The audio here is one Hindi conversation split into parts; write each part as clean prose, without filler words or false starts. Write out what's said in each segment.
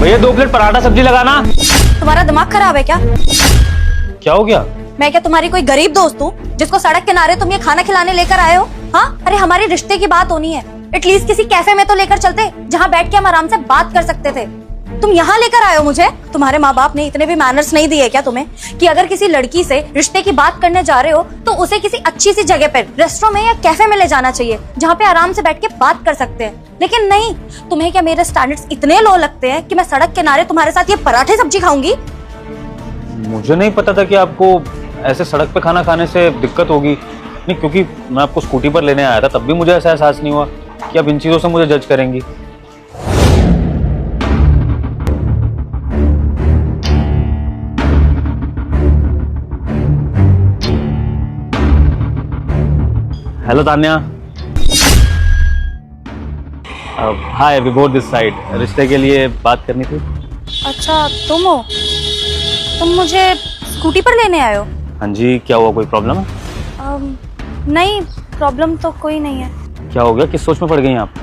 भैया 2 प्लेट पराठा सब्जी लगाना। तुम्हारा दिमाग खराब है क्या? क्या हो गया? मैं क्या तुम्हारी कोई गरीब दोस्त हूँ जिसको सड़क किनारे तुम ये खाना खिलाने लेकर आए हो? हाँ, अरे हमारे रिश्ते की बात होनी है, एटलीस्ट किसी कैफे में तो लेकर चलते जहाँ बैठ के हम आराम से बात कर सकते थे। तुम यहाँ लेकर आए हो मुझे? तुम्हारे माँ बाप ने इतने भी मैनर्स नहीं दिए क्या तुम्हें कि अगर किसी लड़की से रिश्ते की बात करने जा रहे हो तो उसे किसी अच्छी सी जगह पर रेस्टोरेंट में या कैफे में ले जाना चाहिए जहाँ पे आराम से बैठ के बात कर सकते हैं। लेकिन नहीं, तुम्हें क्या मेरे स्टैंडर्ड्स इतने लो लगते हैं कि मैं सड़क किनारे तुम्हारे साथ ये पराठे सब्जी खाऊंगी? मुझे नहीं पता था कि आपको ऐसे सड़क पे खाना खाने से दिक्कत होगी। नहीं, क्योंकि मैं आपको स्कूटी पर लेने आया था तब भी मुझे ऐसा एहसास नहीं हुआ कि आप इन चीजों से मुझे जज करेंगी। हेलो तान्या। हाय, विभोर दिस साइड। रिश्ते के लिए बात करनी थी। अच्छा, तुम हो? तुम मुझे स्कूटी पर लेने आए हो? हाँ जी, क्या हुआ, कोई प्रॉब्लम है? नहीं, प्रॉब्लम तो कोई नहीं है। क्या हो गया, किस सोच में पड़ गई आप?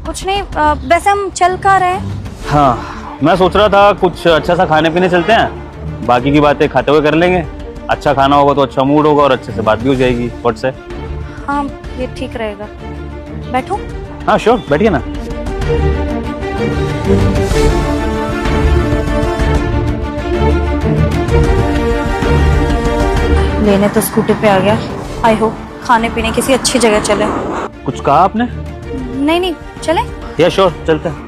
कुछ नहीं, वैसे हम चल कहाँ रहे हैं? हाँ, मैं सोच रहा था कुछ अच्छा सा खाने पीने चलते हैं, बाकी की बातें खाते हुए कर लेंगे। अच्छा खाना होगा तो अच्छा मूड होगा और अच्छे से बात भी हो जाएगी। व्हाट्स है? हाँ, ये ठीक रहेगा। बैठो। हाँ श्योर, बैठिए ना। लेने तो स्कूटी पे आ गया। आई होप खाने पीने किसी अच्छी जगह चले। कुछ कहा आपने? नहीं, चले। या श्योर, चलते हैं।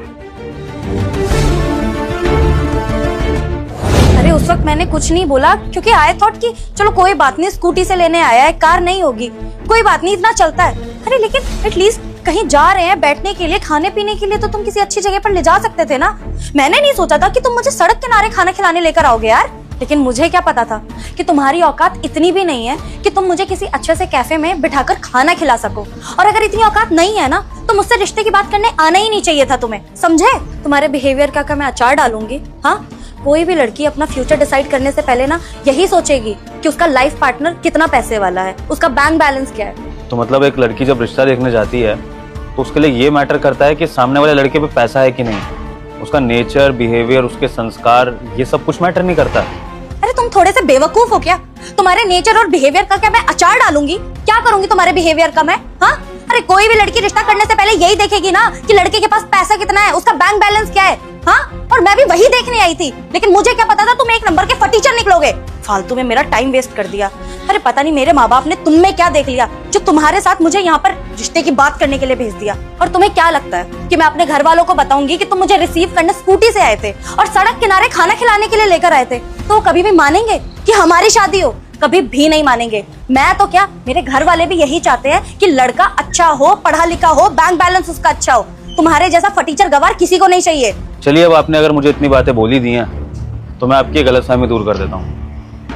अरे उस वक्त मैंने कुछ नहीं बोला क्योंकि आई थॉट कि चलो कोई बात नहीं, स्कूटी से लेने आया है, कार नहीं होगी, कोई बात नहीं, इतना चलता है। अरे लेकिन एटलीस्ट कहीं जा रहे हैं बैठने के लिए, खाने पीने के लिए, तो तुम किसी अच्छी जगह पर ले जा सकते थे ना। मैंने नहीं सोचा था कि तुम मुझे सड़क किनारे खाना खिलाने लेकर आओगे यार। लेकिन मुझे क्या पता था कि तुम्हारी औकात इतनी भी नहीं है कि तुम मुझे किसी अच्छे से कैफे में बिठाकर खाना खिला सको। और अगर इतनी औकात नहीं है ना तो मुझसे रिश्ते की बात करने आना ही नहीं चाहिए था तुम्हें, समझे? तुम्हारे बिहेवियर का मैं अचार डालूंगी। हाँ, कोई भी लड़की अपना फ्यूचर डिसाइड करने से पहले ना यही सोचेगी कि उसका लाइफ पार्टनर कितना पैसे वाला है, उसका बैंक बैलेंस क्या है। तो मतलब एक लड़की जब रिश्ता देखने जाती है तो उसके लिए ये मैटर करता है कि सामने वाले लड़के पे पैसा है कि नहीं, उसका नेचर, बिहेवियर, उसके संस्कार, ये सब कुछ मैटर नहीं करता है। अरे तुम थोड़े से बेवकूफ हो क्या? तुम्हारे नेचर और बिहेवियर का क्या मैं अचार डालूंगी? क्या करूंगी तुम्हारे बिहेवियर का मैं? हाँ, अरे कोई भी लड़की रिश्ता करने से पहले यही देखेगी ना कि लड़के के पास पैसा कितना है, उसका बैंक बैलेंस क्या है। हाँ, और मैं भी वही देखने आई थी, लेकिन मुझे क्या पता था तुम एक नंबर के फटीचर निकलोगे। फालतू में मेरा टाइम वेस्ट कर दिया। अरे पता नहीं मेरे माँ बाप ने तुम में क्या देख लिया जो तुम्हारे साथ मुझे यहाँ पर रिश्ते की बात करने के लिए भेज दिया। और तुम्हें क्या लगता है कि मैं अपने घर वालों को बताऊंगी कि तुम मुझे रिसीव करने स्कूटी से आए थे और सड़क किनारे खाना खिलाने के लिए लेकर आए थे? तो वो कभी भी मानेंगे कि हमारी शादी हो? कभी भी नहीं मानेंगे। मैं तो क्या, मेरे घर वाले भी यही चाहते हैं कि लड़का अच्छा हो, पढ़ा लिखा हो, बैंक बैलेंस उसका अच्छा हो। तुम्हारे जैसा फटीचर गवार किसी को नहीं चाहिए। चलिए, अब आपने अगर मुझे इतनी बातें बोली दी हैं तो मैं आपकी गलतफहमी दूर कर देता हूँ।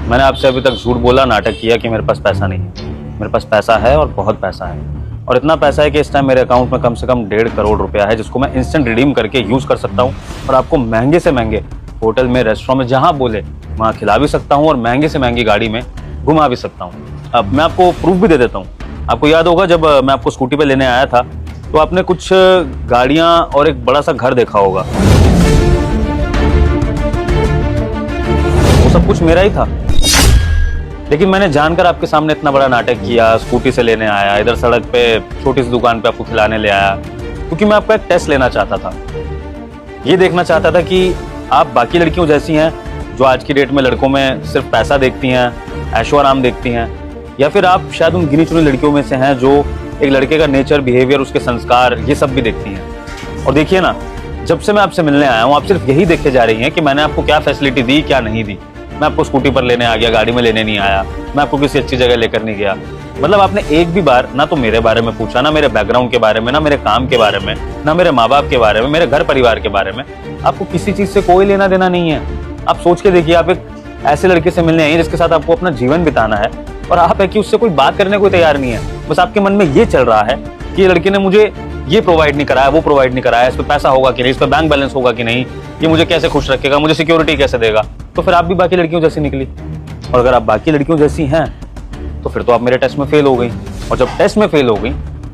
मैंने आपसे अभी तक झूठ बोला, नाटक किया कि मेरे पास पैसा नहीं है। मेरे पास पैसा है और बहुत पैसा है, और इतना पैसा है कि इस टाइम मेरे अकाउंट में कम से कम 1.5 करोड़ रुपया है, जिसको मैं इंस्टेंट रिडीम करके यूज कर सकता हूँ और आपको महंगे से महंगे होटल में, रेस्टोरेंट में, जहाँ बोले वहाँ खिला भी सकता हूँ और महंगे से महंगी गाड़ी में घुमा भी सकता हूँ। अब मैं आपको प्रूफ भी दे देता हूँ। आपको याद होगा जब मैं आपको स्कूटी पे लेने आया था तो आपने कुछ गाड़ियां और एक बड़ा सा घर देखा होगा। वो सब कुछ मेरा ही था, लेकिन मैंने जानकर आपके सामने इतना बड़ा नाटक किया, स्कूटी से लेने आया, इधर सड़क पे छोटी सी दुकान पे आपको खिलाने ले आया, क्योंकि मैं आपका एक टेस्ट लेना चाहता था। ये देखना चाहता था कि आप बाकी लड़कियों जैसी हैं जो आज की डेट में लड़कों में सिर्फ पैसा देखती हैं, ऐशो आराम देखती हैं, या फिर आप शायद उन गिनी चुनी लड़कियों में से हैं जो एक लड़के का नेचर, बिहेवियर, उसके संस्कार, ये सब भी देखती हैं। और देखिए ना, जब से मैं आपसे मिलने आया हूँ आप सिर्फ यही देखते जा रही हैं कि मैंने आपको क्या फैसिलिटी दी, क्या नहीं दी। मैं आपको स्कूटी पर लेने आ गया, गाड़ी में लेने नहीं आया, मैं आपको किसी अच्छी जगह लेकर नहीं गया। मतलब आपने एक भी बार ना तो मेरे बारे में पूछा, ना मेरे बैकग्राउंड के बारे में, ना मेरे काम के बारे में, ना मेरे माँ बाप के बारे में, मेरे घर परिवार के बारे में। आपको किसी चीज से कोई लेना देना नहीं है। आप सोच के देखिए, आप एक ऐसे लड़के से मिलने आई जिसके साथ आपको अपना जीवन बिताना है और आप है कि उससे कोई बात करने को तैयार नहीं है। बस आपके मन में ये चल रहा है कि ये लड़के ने मुझे ये प्रोवाइड नहीं कराया, वो प्रोवाइड नहीं कराया, इस पे पैसा होगा कि नहीं, इस पे बैंक बैलेंस होगा कि नहीं, ये मुझे कैसे खुश रखेगा, मुझे सिक्योरिटी कैसे देगा। तो फिर आप भी बाकी लड़कियों जैसी निकली, और अगर आप बाकी लड़कियों जैसी हैं तो फिर तो आप मेरे टेस्ट में फेल हो गई, और जब टेस्ट में फेल हो गई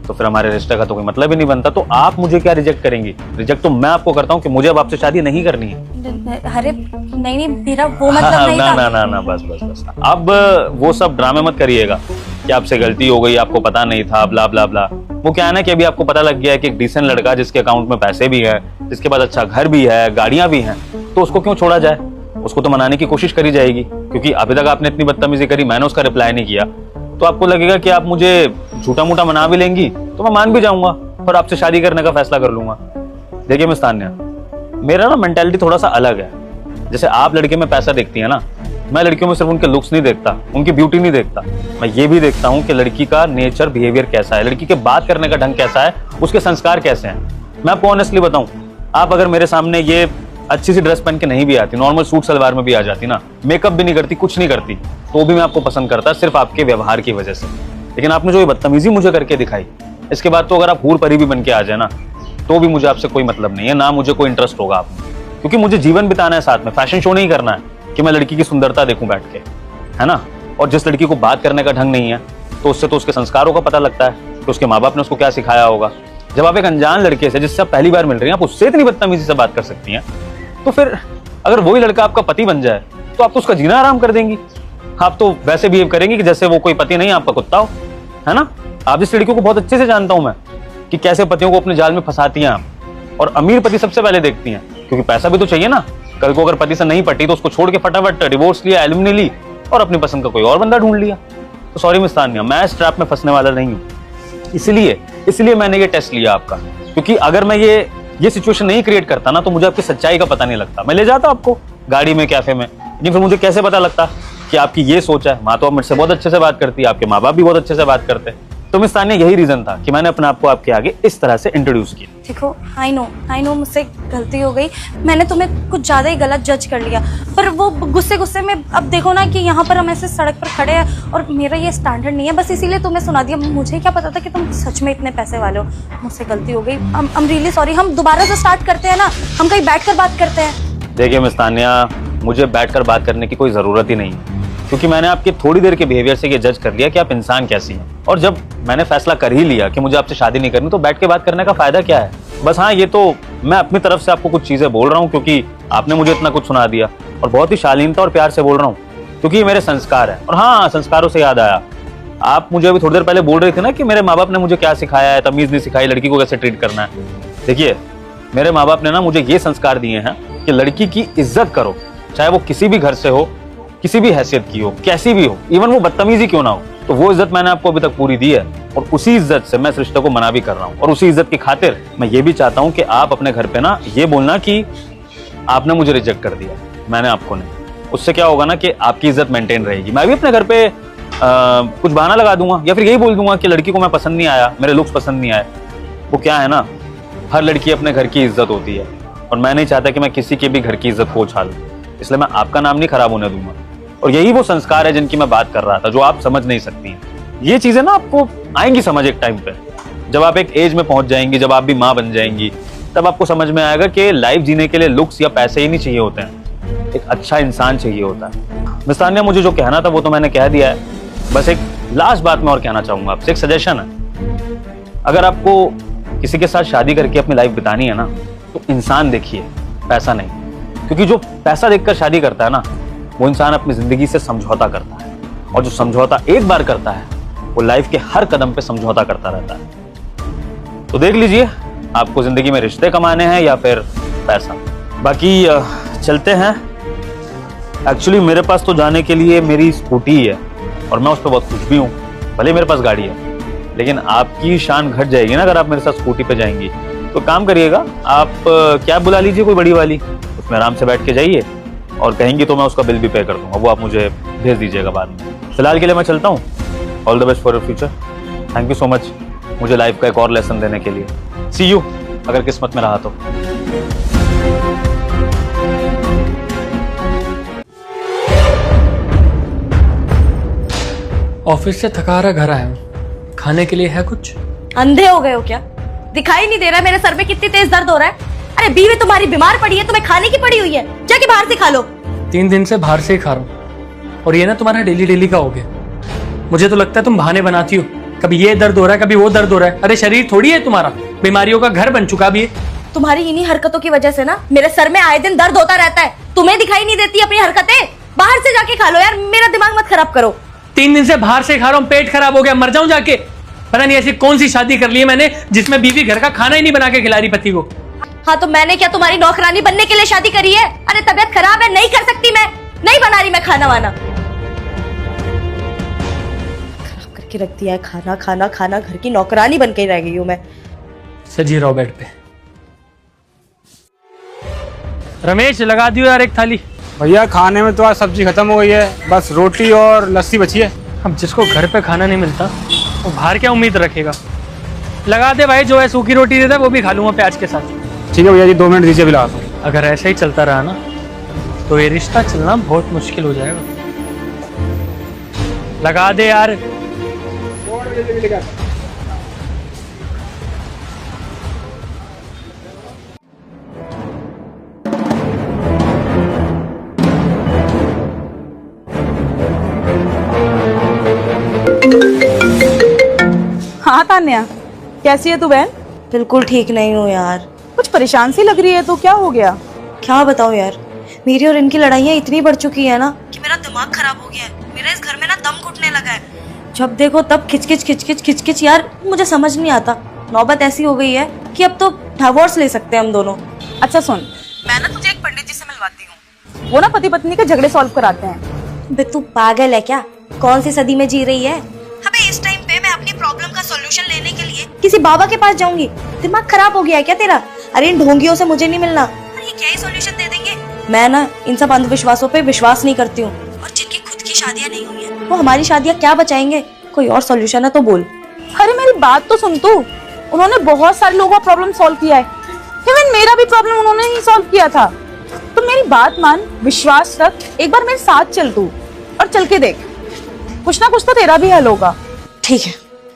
तो फिर हमारे रिश्ते का तो कोई मतलब ही नहीं बनता। तो आप मुझे क्या रिजेक्ट करेंगी? रिजेक्ट तो मैं आपको करता हूँ कि मुझे अब आपसे शादी नहीं करनी है। अरे नहीं नहीं, मेरा वो मतलब नहीं ना था। ना ना ना, बस बस बस। अब वो सब ड्रामे मत करिएगा कि आपसे गलती हो गई, आपको पता नहीं था, ब्ला ब्ला ब्ला। वो क्या है ना कि अभी आपको पता लग गया है कि एक डिसेंट लड़का जिसके अकाउंट में पैसे भी है, जिसके पास अच्छा घर भी है, गाड़ियां भी हैं, तो उसको क्यों छोड़ा जाए? उसको तो मनाने की कोशिश करी जाएगी, क्योंकि अभी तक आपने इतनी बदतमीजी करी, मैंने उसका रिप्लाई नहीं किया, तो आपको लगेगा कि आप मुझे झूठा मूठा मना भी लेंगी तो मैं मान भी जाऊंगा और आपसे शादी करने का फैसला कर लूंगा। देखिए मिस तान्या, मेरा ना मेंटालिटी थोड़ा सा अलग है। जैसे आप लड़के में पैसा देखती है ना, मैं लड़कियों में सिर्फ उनके लुक्स नहीं देखता, उनकी ब्यूटी नहीं देखता, मैं ये भी देखता हूँ कि लड़की का नेचर, बिहेवियर कैसा है, लड़की के बात करने का ढंग कैसा है, उसके संस्कार कैसे हैं। मैं आपको ऑनेस्टली बताऊं, आप अगर मेरे सामने ये अच्छी सी ड्रेस पहन के नहीं भी आती, नॉर्मल सूट सलवार में भी आ जाती ना, मेकअप भी नहीं करती, कुछ नहीं करती, तो भी मैं आपको पसंद करता सिर्फ आपके व्यवहार की वजह से। लेकिन आपने जो ये बदतमीजी मुझे करके दिखाई, इसके बाद तो अगर आप हूर परी भी बन के आ जाए ना, तो भी मुझे आपसे कोई मतलब नहीं है, ना मुझे कोई इंटरेस्ट होगा आप में, क्योंकि मुझे जीवन बिताना है साथ में, फैशन शो नहीं करना है कि मैं लड़की की सुंदरता देखूं बैठ के, है ना। और जिस लड़की को बात करने का ढंग नहीं है, तो उससे तो उसके संस्कारों का पता लगता है कि उसके माँ बाप ने उसको क्या सिखाया होगा। जब आप एक अनजान लड़के से, जिससे आप पहली बार मिल रही हैं, आप उससे इतनी बदतमीजी से बात कर सकती हैं, तो फिर अगर वही लड़का आपका पति बन जाए तो आप तो उसका जीना आराम कर देंगी। आप तो वैसे बिहेव करेंगी कि जैसे वो कोई पति नहीं, आपका कुत्ता हो, है ना। आप इस लड़कियों को बहुत अच्छे से जानता हूं मैं कि कैसे पतियों को अपने जाल में फंसाती हैं आप, और अमीर पति सबसे पहले देखती हैं, क्योंकि पैसा भी तो चाहिए ना। कल को अगर पति से नहीं पटी तो उसको छोड़ के फटाफट डिवोर्स लिया, एलिमनी ली और अपनी पसंद का कोई और बंदा ढूंढ लिया। तो सॉरी मिस तान्या, मैं इस ट्रैप में फंसने वाला नहीं हूँ। इसलिए मैंने ये टेस्ट लिया आपका, क्योंकि अगर मैं ये सिचुएशन नहीं क्रिएट करता ना, तो मुझे आपकी सच्चाई का पता नहीं लगता। मैं ले जाता आपको गाड़ी में, कैफे में, लेकिन फिर मुझे कैसे पता लगता कि आपकी ये सोच है। माँ तो अब मुझसे बहुत अच्छे से बात करती है, आपके माँ बाप भी बहुत अच्छे से बात करते हैं। तो मिस तान्या, यही रीजन था कि मैंने अपने आप को आपके आगे इस तरह से इंट्रोड्यूस किया। देखो, आई नो मुझसे गलती हो गई, मैंने तुम्हें कुछ ज्यादा ही गलत जज कर लिया, पर वो गुस्से में अब देखो ना कि यहाँ पर हम ऐसे सड़क पर खड़े हैं और मेरा ये स्टैंडर्ड नहीं है, बस इसीलिए तुम्हें सुना दिया। मुझे क्या पता था कि तुम सच में इतने पैसे वाले हो। मुझसे गलती हो गई, आई एम रियली सॉरी। हम दोबारा से स्टार्ट करते हैं ना, हम कहीं बैठ कर बात करते हैं। देखिए मिस तान्या, मुझे बैठकर बात करने की कोई जरूरत ही नहीं है, क्योंकि मैंने आपके थोड़ी देर के बिहेवियर से ये जज कर लिया कि आप इंसान कैसी हैं। और जब मैंने फैसला कर ही लिया कि मुझे आपसे शादी नहीं करनी, तो बैठ के बात करने का फायदा क्या है। बस हाँ, ये तो मैं अपनी तरफ से आपको कुछ चीजें बोल रहा हूँ, क्योंकि आपने मुझे इतना कुछ सुना दिया, और बहुत ही शालीनता और प्यार से बोल रहा हूँ, क्योंकि ये मेरे संस्कार है। और हाँ, संस्कारों से याद आया, आप मुझे अभी थोड़ी देर पहले बोल रहे थे ना कि मेरे माँ बाप ने मुझे क्या सिखाया है, तमीज नहीं सिखाई, लड़की को कैसे ट्रीट करना है। देखिए, मेरे माँ बाप ने ना मुझे ये संस्कार दिए हैं कि लड़की की इज्जत करो, चाहे वो किसी भी घर से हो, किसी भी हैसियत की हो, कैसी भी हो, इवन वो बदतमीजी क्यों ना हो। तो वो इज्जत मैंने आपको अभी तक पूरी दी है, और उसी इज्जत से मैं इस रिश्ते को मना भी कर रहा हूँ। और उसी इज्जत की खातिर मैं ये भी चाहता हूँ कि आप अपने घर पे ना ये बोलना कि आपने मुझे रिजेक्ट कर दिया, मैंने आपको नहीं। उससे क्या होगा ना कि आपकी इज्जत मेंटेन रहेगी। मैं भी अपने घर पे कुछ बहाना लगा दूंगा, या फिर यही बोल दूंगा कि लड़की को मैं पसंद नहीं आया, मेरे लुक्स पसंद नहीं आए। वो क्या है ना, हर लड़की अपने घर की इज्जत होती है, और मैं नहीं चाहता कि मैं किसी के भी घर की इज्जत को उछालूं, इसलिए मैं आपका नाम नहीं खराब होने दूंगा। और यही वो संस्कार है जिनकी मैं बात कर रहा था, जो आप समझ नहीं सकती हैं। ये चीजें ना आपको आएंगी समझ एक टाइम पे, जब आप एक एज में पहुंच जाएंगी, जब आप भी माँ बन जाएंगी, तब आपको समझ में आएगा कि लाइफ जीने के लिए लुक्स या पैसे ही नहीं चाहिए होते हैं, एक अच्छा इंसान चाहिए होता है। मिस तान्या, मुझे जो कहना था वो तो मैंने कह दिया है। बस एक लास्ट बात मैं और कहना चाहूंगा आपसे, एक सजेशन है। अगर आपको किसी के साथ शादी करके अपनी लाइफ बितानी है ना, तो इंसान देखिए, पैसा नहीं। क्योंकि जो पैसा देखकर शादी करता है ना, वो इंसान अपनी जिंदगी से समझौता करता है, और जो समझौता एक बार करता है, वो लाइफ के हर कदम पे समझौता करता रहता है। तो देख लीजिए, आपको जिंदगी में रिश्ते कमाने हैं या फिर पैसा। बाकी चलते हैं। एक्चुअली मेरे पास तो जाने के लिए मेरी स्कूटी ही है, और मैं उस पर बहुत खुश भी हूँ, भले मेरे पास गाड़ी है। लेकिन आपकी शान घट जाएगी ना अगर आप मेरे साथ स्कूटी पे जाएंगी। तो काम करिएगा, आप कैब बुला लीजिए कोई बड़ी वाली, उसमें आराम से बैठ के जाइए, और कहेंगी तो मैं उसका बिल भी पे कर दूंगा, वो आप मुझे भेज दीजिएगा बाद में। फिलहाल के लिए मैं चलता हूँ। All the best for your future. Thank you so much मुझे लाइफ का एक और लेसन देने के लिए। सी यू, अगर किस्मत में रहा तो। ऑफिस से थका हारा घर आया हूँ, खाने के लिए है कुछ? अंधे हो गए हो क्या? दिखाई नहीं दे रहा मेरे सर में कितनी तेज दर्द हो रहा है? अरे बीवी तुम्हारी बीमार पड़ी है, तुम्हें खाने की पड़ी हुई है, जाके बाहर से खा लो। 3 दिन से बाहर से ही खा रहा हूँ, और ये ना तुम्हारा डेली डेली का हो गया। मुझे तो लगता है तुम बहाने बनाती हो कभी ये दर्द हो रहा है, कभी वो दर्द हो रहा है। अरे शरीर थोड़ी है तुम्हारा, बीमारियों का घर बन चुका अभी ये। तुम्हारी इन्हीं हरकतों की वजह से ना मेरे सर में आए दिन दर्द होता रहता है। तुम्हें दिखाई नहीं देती अपनी हरकतें? बाहर से जाके खा लो यार, मेरा दिमाग मत खराब करो। 3 दिन से बाहर से खा रहा हूँ, पेट खराब हो गया, मर जाऊं जाके। पता नहीं ऐसी कौन सी शादी कर ली है मैंने जिसमें बीवी घर का खाना ही नहीं बना के खिला रही पति को। हाँ तो मैंने क्या तुम्हारी नौकरानी बनने के लिए शादी करी है? अरे तबीयत खराब है, नहीं कर सकती मैं, नहीं बना रही मैं खाना वाना। खराब करके रख दिया है खाना खाना खाना, घर की नौकरानी बन के रह गई हूँ मैं। सजी रहो बेड पे। रमेश लगा दियो यार एक थाली। भैया खाने में तो आज सब्जी खत्म हो गई है, बस रोटी और लस्सी बची है। अब जिसको घर पे खाना नहीं मिलता वो बाहर क्या उम्मीद रखेगा। लगा दे भाई, जो है सूखी रोटी दे दे, वो भी खा लूंगा प्याज के साथ। ठीक है भैया जी, 2 मिनट दीजिए, अभी लगाता हूँ। अगर ऐसा ही चलता रहा ना तो ये रिश्ता चलना बहुत मुश्किल हो जाएगा। लगा दे यार। हाँ तान्या, कैसी है तू बहन? बिल्कुल ठीक नहीं हूँ यार। कुछ परेशान सी लग रही है, तो क्या हो गया? क्या बताऊँ यार, मेरी और इनकी लड़ाइयाँ इतनी बढ़ चुकी है ना कि मेरा दिमाग खराब हो गया है। मेरा इस घर में ना दम घुटने लगा है। जब देखो तब खिचखिच खिचखिच खिचखिच यार, मुझे समझ नहीं आता। नौबत ऐसी हो गई है कि अब तो डिवोर्स ले सकते हैं हम दोनों। अच्छा सुन, मैं ना तुझे एक पंडित जी से मिलवाती हूँ, वो ना पति पत्नी के झगड़े सॉल्व कराते हैं। बे तू पागल है क्या? कौन सी सदी में जी रही है? अबे इस टाइम पे मैं अपनी प्रॉब्लम का सॉल्यूशन लेने के लिए किसी बाबा के पास जाऊंगी? दिमाग खराब हो गया है क्या तेरा? अरे इन ढोंगियों से मुझे नहीं मिलना। अरे ये क्या ही सॉल्यूशन दे देंगे? मैं ना इन सब अंधविश्वासों पे विश्वास नहीं करती हूँ। और जिनकी खुद की शादियाँ नहीं हुई है वो हमारी शादियाँ क्या बचाएंगे? कोई और सॉल्यूशन है तो बोल। अरे मेरी बात तो सुन तू, उन्होंने बहुत सारे लोगों का प्रॉब्लम सॉल्व किया है। इवन मेरा भी प्रॉब्लम उन्होंने ही सॉल्व किया था। तो मेरी बात मान, विश्वास रख, एक बार मेरे साथ चल तू और चल के देख, कुछ ना कुछ तो तेरा भी हल होगा। ठीक है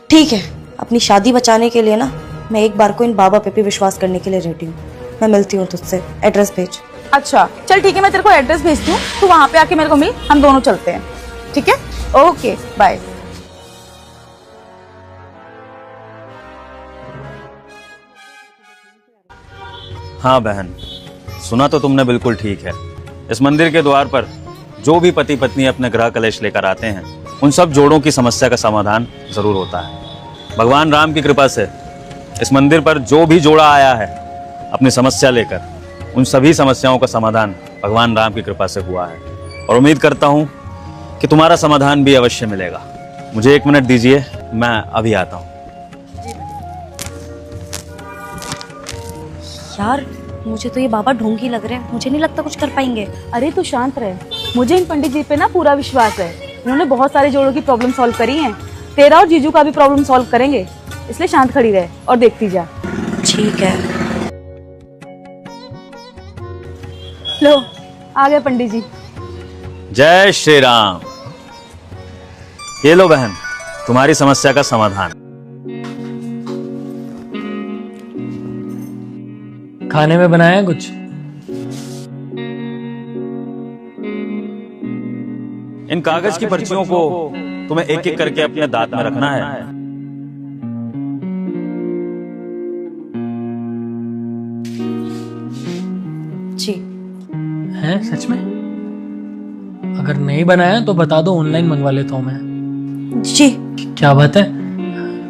ठीक है, अपनी शादी बचाने के लिए ना मैं एक बार को इन बाबा पे भी विश्वास करने के लिए रेडी हूँ। मैं मिलती हूँ तुझसे, एड्रेस भेज। अच्छा चल ठीक है, मैं तेरे को एड्रेस भेजती हूँ, तू वहां पे आके मेरे को मिल, हम दोनों चलते हैं। ठीक है, ओके बाय। हाँ बहन, सुना तो तुमने बिल्कुल ठीक है। इस मंदिर के द्वार पर जो भी पति पत्नी अपने ग्रह कलेश लेकर आते हैं, उन सब जोड़ों की समस्या का समाधान जरूर होता है। भगवान राम की कृपा से इस मंदिर पर जो भी जोड़ा आया है अपनी समस्या लेकर, उन सभी समस्याओं का समाधान भगवान राम की कृपा से हुआ है। और उम्मीद करता हूँ कि तुम्हारा समाधान भी अवश्य मिलेगा। मुझे 1 मिनट दीजिए, मैं अभी आता हूँ। यार मुझे तो ये बाबा ढोंगी लग रहे हैं, मुझे नहीं लगता कुछ कर पाएंगे। अरे तू शांत रहे, मुझे इन पंडित जी पे ना पूरा विश्वास है। उन्होंने बहुत सारे जोड़ों की प्रॉब्लम सॉल्व करी है। तेरा और जीजू का भी प्रॉब्लम सॉल्व करेंगे, इसलिए शांत खड़ी रहे और देखती जा। ठीक है। लो आ गए पंडित जी। जय श्री राम। ये लो बहन, तुम्हारी समस्या का समाधान। खाने में बनाया है कुछ? इन कागज की पर्चियों को तुम्हें एक एक करके अपने दांत में रखना है। जी। हैं सच में? अगर नहीं बनाया तो बता दो, ऑनलाइन मंगवा लेता हूँ मैं। जी। क्या बात है,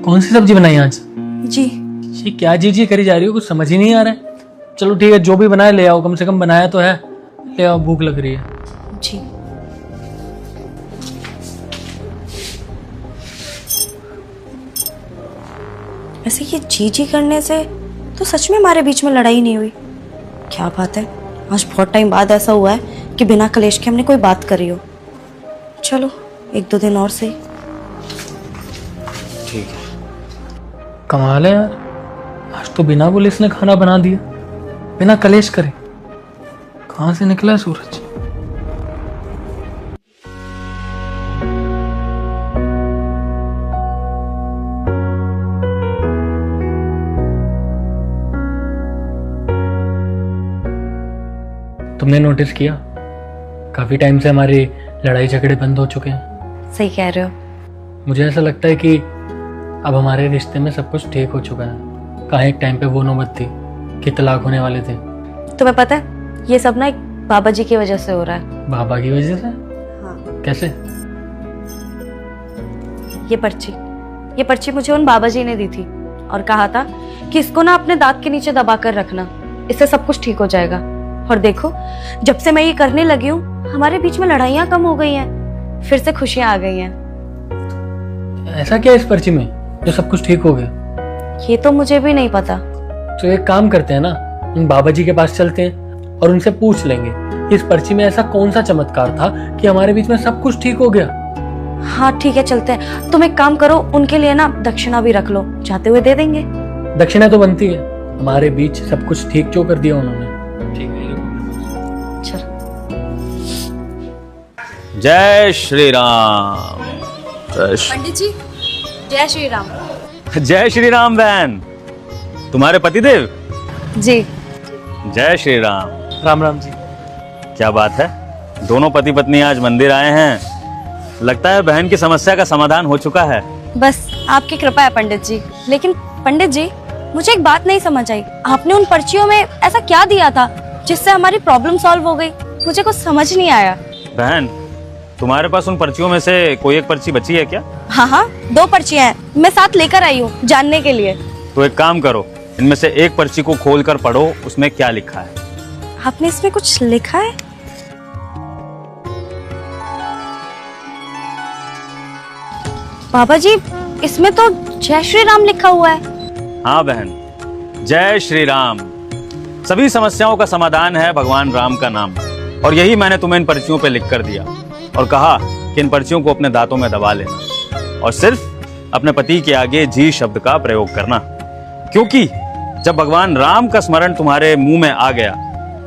कौन सी सब्जी बनाई आज? जी। ये क्या जी जी करी जा रही हो, कुछ समझ ही नहीं आ रहा है। चलो ठीक है, जो भी बनाए ले आओ, कम से कम बनाया तो है। ले आओ, भूख लग रही है। जी। वैसे ये जी करने से तो सच में हमारे बीच में लड़ाई नहीं हुई। क्या बात है, आज बहुत टाइम बाद ऐसा हुआ है कि बिना कलेश के हमने कोई बात करी हो। चलो 1-2 दिन और सही। ठीक है। कमाल है यार, आज तो बिना बोले इसने खाना बना दिया, बिना कलेश करे। कहां से निकला है सूरज? तुमने नोटिस किया, काफी टाइम से हमारी लड़ाई झगड़े बंद हो चुके हैं। सही कह रहे हो। मुझे ऐसा लगता है कि अब हमारे रिश्ते में सब कुछ ठीक हो चुका है। कहाँ एक टाइम पे वो नौबत थी कि तलाक होने वाले थे। तुम्हें पता है ये सब ना एक बाबा जी की वजह से हो रहा है। बाबा की वजह से? हाँ। कैसे? ये पर्ची मुझे उन बाबा जी ने दी थी और कहा था कि इसको ना अपने दांत के नीचे दबा कर रखना, इससे सब कुछ ठीक हो जाएगा। और देखो जब से मैं ये करने लगी हूँ हमारे बीच में लड़ाइयाँ कम हो गई हैं, फिर से खुशियाँ आ गई हैं। ऐसा क्या है इस पर्ची में जो सब कुछ ठीक हो गया? ये तो मुझे भी नहीं पता। तो एक काम करते हैं ना, उन बाबा जी के पास चलते हैं और उनसे पूछ लेंगे कि इस पर्ची में ऐसा कौन सा चमत्कार था कि हमारे बीच में सब कुछ ठीक हो गया। हाँ ठीक है चलते हैं। तुम एक काम करो, उनके लिए ना दक्षिणा भी रख लो, जाते हुए दे देंगे। दक्षिणा तो बनती है, हमारे बीच सब कुछ ठीक जो कर दिया उन्होंने। ठीक है। चल। जय श्री राम। पंडित जी जय श्री राम। जय श्री राम बहन, तुम्हारे पतिदेव? जी जय श्री राम। राम राम जी। क्या बात है, दोनों पति पत्नी आज मंदिर आए हैं। लगता है बहन की समस्या का समाधान हो चुका है। बस आपकी कृपा है पंडित जी। लेकिन पंडित जी मुझे एक बात नहीं समझ आई, आपने उन पर्चियों में ऐसा क्या दिया था जिससे हमारी प्रॉब्लम सॉल्व हो गई? मुझे कुछ समझ नहीं आया। बहन तुम्हारे पास उन पर्चियों में से कोई एक पर्ची बची है क्या? हाँ 2 पर्चियां हैं, मैं साथ लेकर आई हूँ जानने के लिए। तो एक काम करो, इनमें से एक पर्ची को खोल कर पढ़ो, उसमें क्या लिखा है। आपने इसमें कुछ लिखा है? बाबा जी इसमें तो जय श्री राम लिखा हुआ है। हाँ बहन, जय श्री राम। सभी समस्याओं का समाधान है भगवान राम का नाम, और यही मैंने तुम्हें इन पर्चियों पे लिख कर दिया और कहा कि इन पर्चियों को अपने दांतों में दबा लेना और सिर्फ अपने पति के आगे जी शब्द का प्रयोग करना, क्योंकि जब भगवान राम का स्मरण तुम्हारे मुंह में आ गया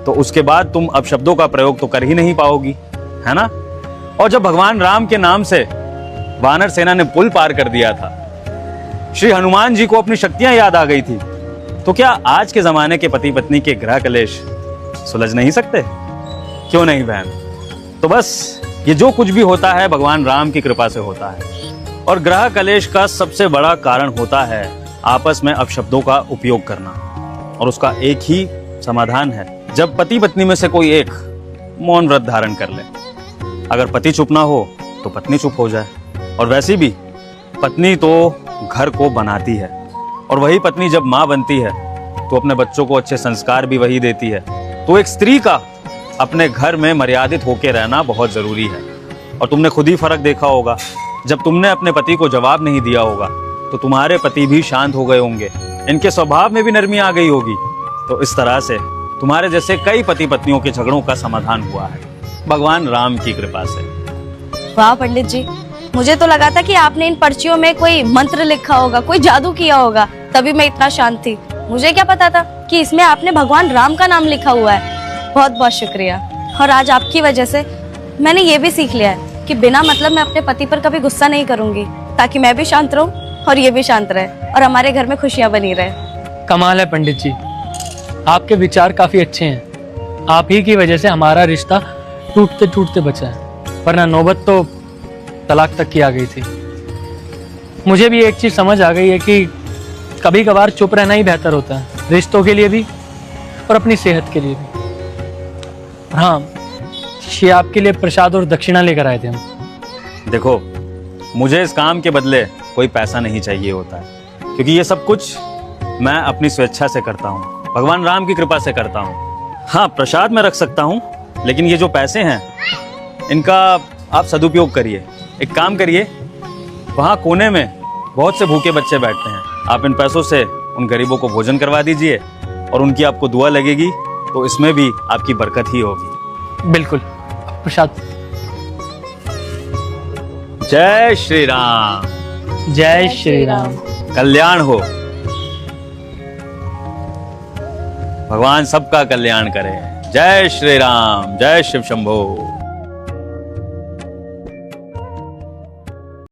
तो उसके बाद तुम अब शब्दों का प्रयोग तो कर ही नहीं पाओगी, है ना? और जब भगवान राम के नाम से वानर सेना ने पुल पार कर दिया था, श्री हनुमान जी को अपनी शक्तियां याद आ गई थी, तो क्या आज के जमाने के पति पत्नी के ग्रह कलेश सुलझ नहीं सकते? क्यों नहीं बहन? तो बस ये जो कुछ भी होता है भगवान राम की कृपा से होता है, और ग्रह कलेश का सबसे बड़ा कारण होता है आपस में अपशब्दों का उपयोग करना, और उसका एक ही समाधान है, जब पति पत्नी में से कोई एक मौन व्रत धारण कर ले। अगर पति चुप ना हो तो पत्नी चुप हो जाए, और वैसे भी पत्नी तो घर को बनाती है, और वही पत्नी जब माँ बनती है तो अपने बच्चों को अच्छे संस्कार भी वही देती है। तो एक स्त्री का अपने घर में मर्यादित होकर रहना बहुत जरूरी है। और तुमने खुद ही फर्क देखा होगा, जब तुमने अपने पति को जवाब नहीं दिया होगा तो तुम्हारे पति भी शांत हो गए होंगे, इनके स्वभाव में भी नरमी आ गई होगी। तो इस तरह से तुम्हारे जैसे कई पति पत्नियों के झगड़ों का समाधान हुआ है भगवान राम की कृपा से। वाह पंडित जी, मुझे तो लगा था कि आपने इन पर्चियों में कोई मंत्र लिखा होगा, कोई जादू किया होगा, तभी मैं इतना शांत थी। मुझे क्या पता था कि इसमें आपने भगवान राम का नाम लिखा हुआ है। बहुत बहुत शुक्रिया। और आज आपकी वजह से मैंने ये भी सीख लिया है कि बिना मतलब मैं अपने पति पर कभी गुस्सा नहीं करूंगी, ताकि मैं भी शांत रहूं और ये भी शांत रहे और हमारे घर में खुशियां बनी रहे। कमाल है पंडित जी, आपके विचार काफी अच्छे हैं। आप ही की वजह से हमारा रिश्ता टूटते टूटते बचा है, वरना नौबत तो तलाक तक की आ गई थी। मुझे भी एक चीज समझ आ गई है कि कभी कभार चुप रहना ही बेहतर होता है, रिश्तों के लिए भी और अपनी सेहत के लिए भी। हाँ, ये आपके लिए प्रसाद और दक्षिणा लेकर आए थे हम। देखो, मुझे इस काम के बदले कोई पैसा नहीं चाहिए होता है, क्योंकि ये सब कुछ मैं अपनी स्वेच्छा से करता हूँ, भगवान राम की कृपा से करता हूँ। हाँ, प्रसाद मैं रख सकता हूँ, लेकिन ये जो पैसे हैं इनका आप सदुपयोग करिए। एक काम करिए, वहाँ कोने में बहुत से भूखे बच्चे बैठते हैं, आप इन पैसों से उन गरीबों को भोजन करवा दीजिए और उनकी आपको दुआ लगेगी तो इसमें भी आपकी बरकत ही होगी। बिल्कुल, प्रसाद। जय श्री राम। जय श्री राम। कल्याण हो, भगवान सबका कल्याण करे। जय श्री राम, जय शिव शंभो।